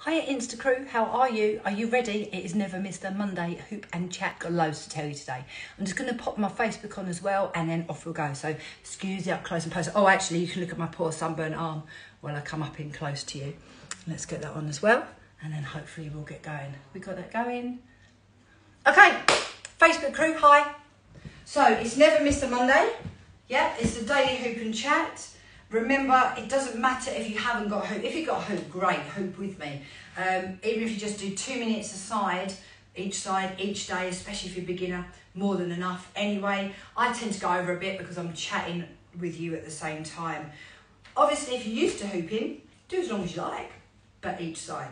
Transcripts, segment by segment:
Hiya Insta crew, how are you? Are you ready? It is Never Missed a Monday Hoop and Chat. Got loads to tell you today. I'm just going to pop my Facebook on as well and then off we'll go. So excuse the up close and close. Oh, actually you can look at my poor sunburnt arm while I come up in close to you. Let's get that on as well and then hopefully we'll get going. We got that going. Okay, Facebook crew, hi. So it's Never Missed a Monday. Yeah, it's the daily Hoop and Chat. Remember, it doesn't matter if you haven't got a hoop. If you've got a hoop, great, hoop with me. Even if you just do 2 minutes each side, each day, especially if you're a beginner, more than enough. Anyway, I tend to go over a bit because I'm chatting with you at the same time. Obviously, if you're used to hooping, do as long as you like, but each side.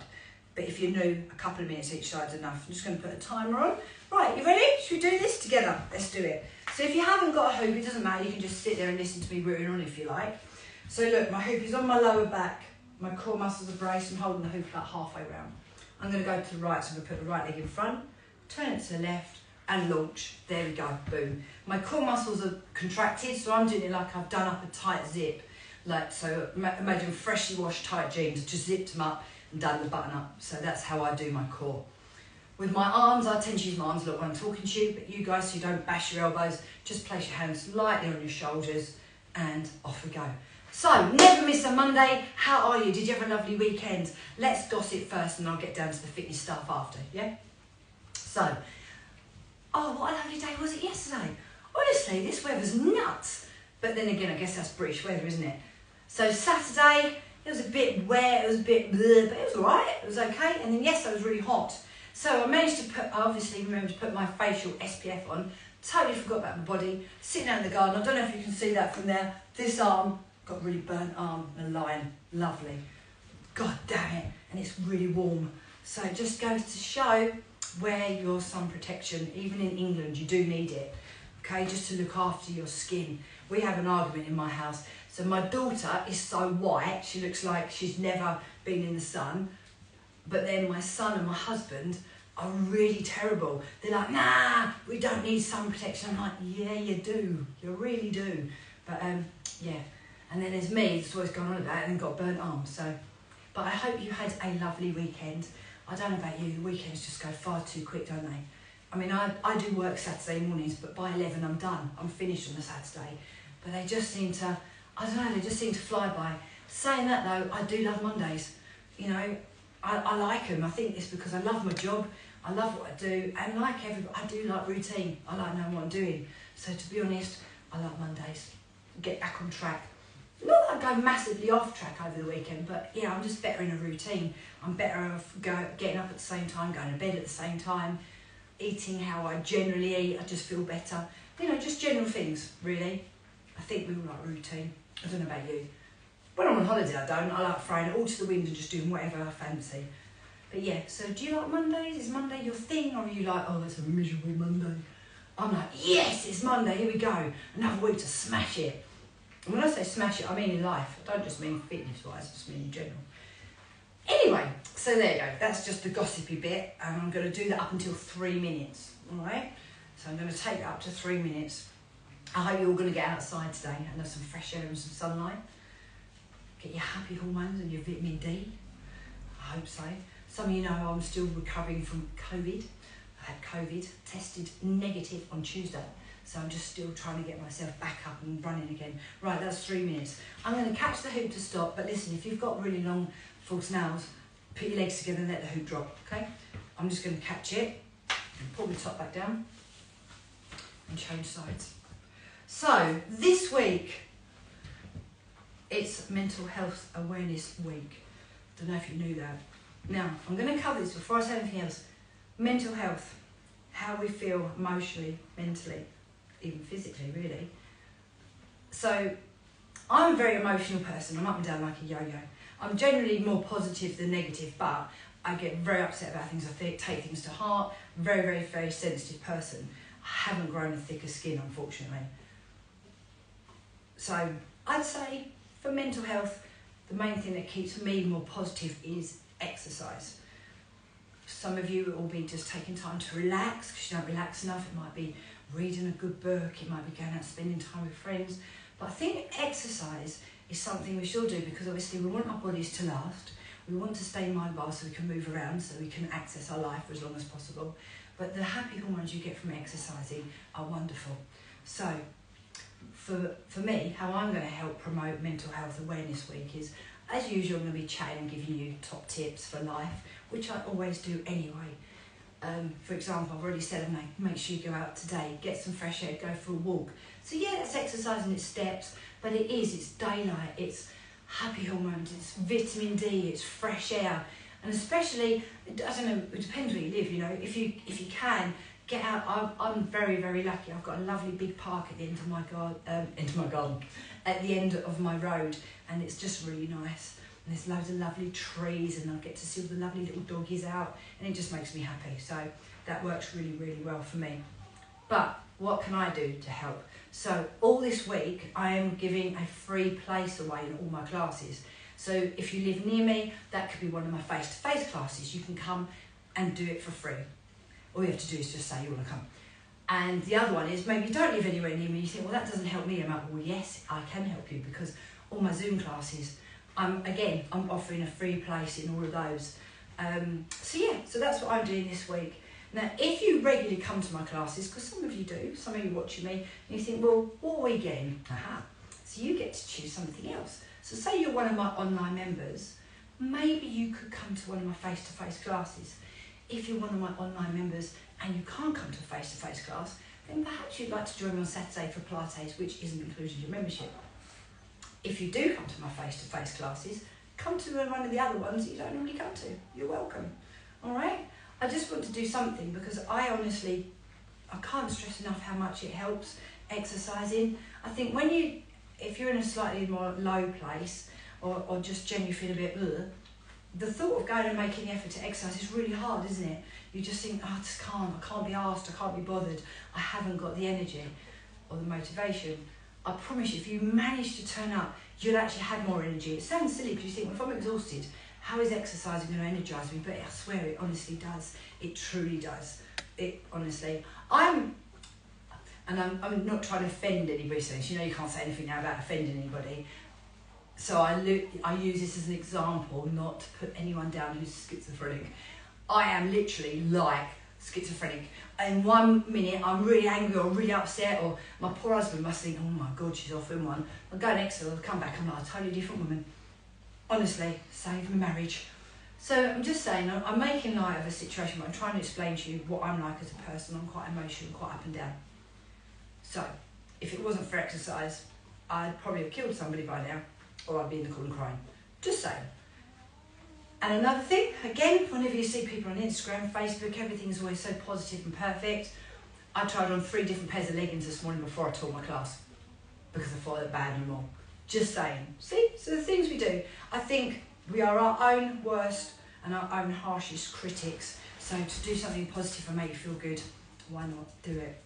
But if you're new, a couple of minutes each side's enough. I'm just going to put a timer on. Right, you ready? Should we do this together? Let's do it. So if you haven't got a hoop, it doesn't matter. You can just sit there and listen to me rooting on if you like. So look, my hoop is on my lower back, my core muscles are braced, I'm holding the hoop about halfway round. I'm going to go to the right, so I'm going to put the right leg in front, turn it to the left and launch. There we go, boom. My core muscles are contracted, so I'm doing it like I've done up a tight zip. Like, so imagine freshly washed tight jeans, just zipped them up and done the button up. So that's how I do my core. With my arms, I tend to use my arms a lot when I'm talking to you, but you guys, so you don't bash your elbows, just place your hands lightly on your shoulders and off we go. So, never miss a Monday. How are you? Did you have a lovely weekend? Let's gossip first and I'll get down to the fitness stuff after, yeah? So, oh, what a lovely day was it yesterday? Honestly, this weather's nuts. But then again, I guess that's British weather, isn't it? So, Saturday, it was a bit wet, it was a bit bleh, but it was all right, it was okay. And then yesterday was really hot. So, I managed to put, I obviously remembered to put my facial SPF on. Totally forgot about my body. Sitting out in the garden, I don't know if you can see that from there. This arm, got a really burnt arm and a line, lovely. God damn it, and it's really warm. So it just goes to show wear your sun protection. Even in England, you do need it, okay, just to look after your skin. We have an argument in my house. So my daughter is so white, she looks like she's never been in the sun. But then my son and my husband are really terrible. They're like, nah, we don't need sun protection. I'm like, yeah, you do, you really do. But yeah. And then there's me, that's always gone on about it and got burnt arms. So, but I hope you had a lovely weekend. I don't know about you, the weekends just go far too quick, don't they? I mean, I do work Saturday mornings, but by 11 I'm done. I'm finished on a Saturday. But they just seem to, I don't know, they just seem to fly by. Saying that though, I do love Mondays. You know, I like them. I think it's because I love my job. I love what I do. And like everybody, I do like routine. I like knowing what I'm doing. So to be honest, I love Mondays. Get back on track. Not that I go massively off track over the weekend, but yeah, I'm just better in a routine. I'm better off getting up at the same time, going to bed at the same time, eating how I generally eat. I just feel better. You know, just general things, really. I think we all like routine. I don't know about you. When I'm on holiday, I don't. I like throwing it all to the wind and just doing whatever I fancy. But yeah, so do you like Mondays? Is Monday your thing? Or are you like, oh, that's a miserable Monday? I'm like, yes, it's Monday, here we go. Another week to smash it. And when I say smash it, I mean in life. I don't just mean fitness-wise, I just mean in general. Anyway, so there you go. That's just the gossipy bit. And I'm going to do that up until 3 minutes, all right? So I'm going to take that up to 3 minutes. I hope you're all going to get outside today and have some fresh air and some sunlight. Get your happy hormones and your vitamin D. I hope so. Some of you know I'm still recovering from COVID. I had COVID, tested negative on Tuesday. So I'm just still trying to get myself back up and running again. Right, that's 3 minutes. I'm going to catch the hoop to stop, but listen, if you've got really long false nails, put your legs together and let the hoop drop, okay? I'm just going to catch it, and pull the top back down, and change sides. So, this week, it's Mental Health Awareness Week. Don't know if you knew that. Now, I'm going to cover this before I say anything else. Mental health, how we feel emotionally, mentally, even physically, really. So, I'm a very emotional person. I'm up and down like a yo-yo. I'm generally more positive than negative, but I get very upset about things. I take things to heart. Very, very, very sensitive person. I haven't grown a thicker skin, unfortunately. So, I'd say for mental health, the main thing that keeps me more positive is exercise. Some of you will be just taking time to relax because you don't relax enough. It might be reading a good book, it might be going out spending time with friends. But I think exercise is something we should do because obviously we want our bodies to last. We want to stay mobile so we can move around, so we can access our life for as long as possible. But the happy hormones you get from exercising are wonderful. So for me, how I'm going to help promote Mental Health Awareness Week is, as usual, I'm going to be chatting and giving you top tips for life, which I always do anyway. For example, I've already said, make sure you go out today, get some fresh air, go for a walk. So yeah, that's exercise in its steps, but it's daylight, it's happy hormones, it's vitamin D, it's fresh air. And especially, I don't know, it depends where you live, you know, if you can, get out. I'm very, very lucky. I've got a lovely big park at the end of my garden, at the end of my road, and it's just really nice. And there's loads of lovely trees, and I get to see all the lovely little doggies out, and it just makes me happy. So that works really, really well for me. But what can I do to help? So all this week, I am giving a free place away in all my classes. So if you live near me, that could be one of my face-to-face classes. You can come and do it for free. All you have to do is just say you want to come. And the other one is, maybe you don't live anywhere near me, you think, well, that doesn't help me. I'm like, well, yes, I can help you, because all my Zoom classes, I'm offering a free place in all of those. So that's what I'm doing this week. Now, if you regularly come to my classes, because some of you do, some of you watching me, and you think, well, what are we getting? Aha. So you get to choose something else. So say you're one of my online members, maybe you could come to one of my face-to-face classes. If you're one of my online members and you can't come to a face-to-face class, then perhaps you'd like to join me on Saturday for Pilates, which isn't included in your membership. If you do come to my face-to-face classes, come to one of the other ones that you don't normally come to. You're welcome. All right? I just want to do something, because I can't stress enough how much it helps exercising. I think if you're in a slightly more low place, or just genuinely feel a bit ugh, the thought of going and making the effort to exercise is really hard, isn't it? You just think, oh, I can't be asked, I can't be bothered, I haven't got the energy or the motivation. I promise you, if you manage to turn up, you'll actually have more energy. It sounds silly, because you think, well, if I'm exhausted, how is exercising going to energise me? But I swear it honestly does. It truly does. It honestly. I'm not trying to offend anybody, so you know you can't say anything now about offending anybody. So I use this as an example, not to put anyone down who's schizophrenic. I am literally like schizophrenic. In 1 minute, I'm really angry or really upset, or my poor husband must think, oh my God, she's off in one. I'll go next to her, I'll come back, I'm like a totally different woman. Honestly, save my marriage. So I'm just saying, I'm making light of a situation, but I'm trying to explain to you what I'm like as a person. I'm quite emotional, quite up and down. So, if it wasn't for exercise, I'd probably have killed somebody by now, or I'd be in the corner crying. Just saying. And another thing, again, whenever you see people on Instagram, Facebook, everything's always so positive and perfect. I tried on 3 different pairs of leggings this morning before I taught my class, because I thought they'd bad no more. Just saying. See? So the things we do. I think we are our own worst and our own harshest critics. So to do something positive and make you feel good, why not do it?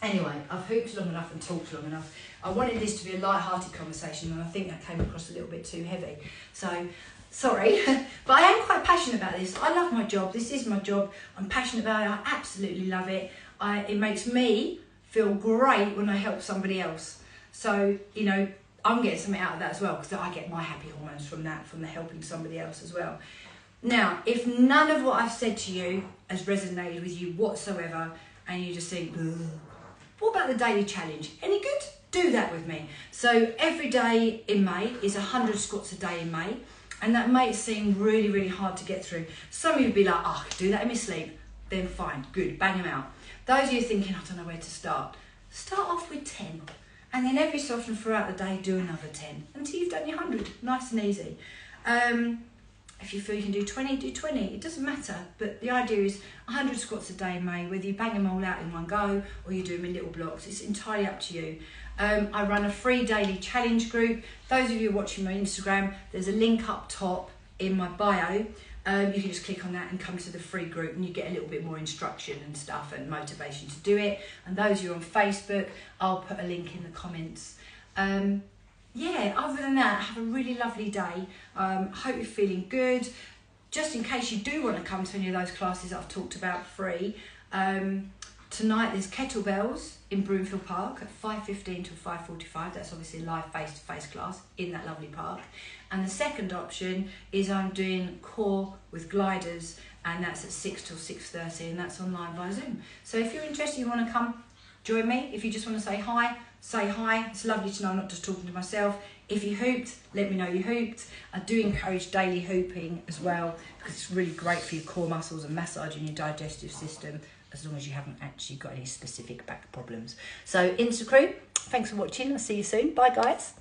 Anyway, I've hooped long enough and talked long enough. I wanted this to be a light-hearted conversation, and I think that came across a little bit too heavy. So, sorry, but I am quite passionate about this. I love my job. This is my job. I'm passionate about it. I absolutely love it. It makes me feel great when I help somebody else. So, you know, I'm getting something out of that as well, because I get my happy hormones from that, from the helping somebody else as well. Now, if none of what I've said to you has resonated with you whatsoever, and you just think, ugh, what about the daily challenge? Any good? Do that with me. So every day in May is 100 squats a day in May, and that may seem really, really hard to get through. Some of you would be like, oh, I could do that in my sleep. Then fine, good, bang them out. Those of you thinking, I don't know where to start off with 10. And then every so often throughout the day, do another 10 until you've done your 100, nice and easy. If you feel you can do 20, do 20. It doesn't matter, but the idea is 100 squats a day in May, whether you bang them all out in one go or you do them in little blocks. It's entirely up to you. I run a free daily challenge group. Those of you watching my Instagram, there's a link up top in my bio. You can just click on that and come to the free group, and you get a little bit more instruction and stuff and motivation to do it. And those of you on Facebook, I'll put a link in the comments. Yeah, other than that, have a really lovely day. Hope you're feeling good. Just in case you do want to come to any of those classes that I've talked about free, Tonight there's kettlebells in Broomfield Park at 5:15 till 5:45. That's obviously a live face-to-face class in that lovely park. And the second option is I'm doing core with gliders, and that's at 6 till 6:30, and that's online via Zoom. So if you're interested, you want to come join me. If you just want to say hi, say hi. It's lovely to know I'm not just talking to myself. If you hooped, let me know you hooped. I do encourage daily hooping as well, because it's really great for your core muscles and massaging your digestive system, as long as you haven't actually got any specific back problems. So, Insta Crew, thanks for watching. I'll see you soon. Bye, guys.